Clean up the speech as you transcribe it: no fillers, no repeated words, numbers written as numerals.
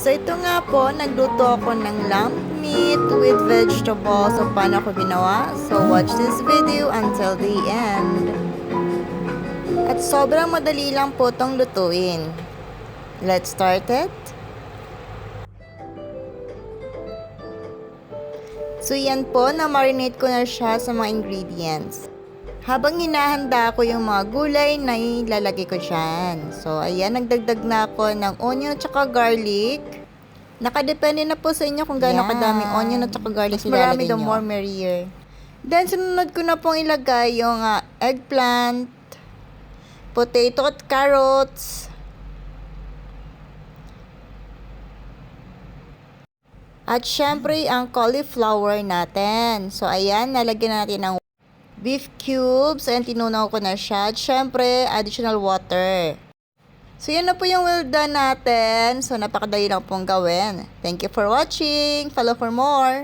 So ito nga po, nagluto ako ng lamb meat with vegetables. So paano ko ginawa? So watch this video until the end. At sobrang madali lang po itong lutuin. Let's start it. So yan po, na-marinate ko na siya sa mga ingredients. Habang hinahanda ko yung mga gulay na ilalagay ko dyan. So ayan, nagdagdag na ako ng onion at saka garlic. Nakadepende na po sa inyo kung gaano kadaming onion at saka garlic ilalagay nyo. The more merrier. Then sunod ko na pong ilagay yung eggplant, potato at carrots, at syempre ang cauliflower natin. So ayan, nalagyan natin ng beef cubes and tinunaw ko na siya. At syempre, additional water. So yan na po yung well done natin. So napakadali lang pong gawin. Thank you for watching. Follow for more.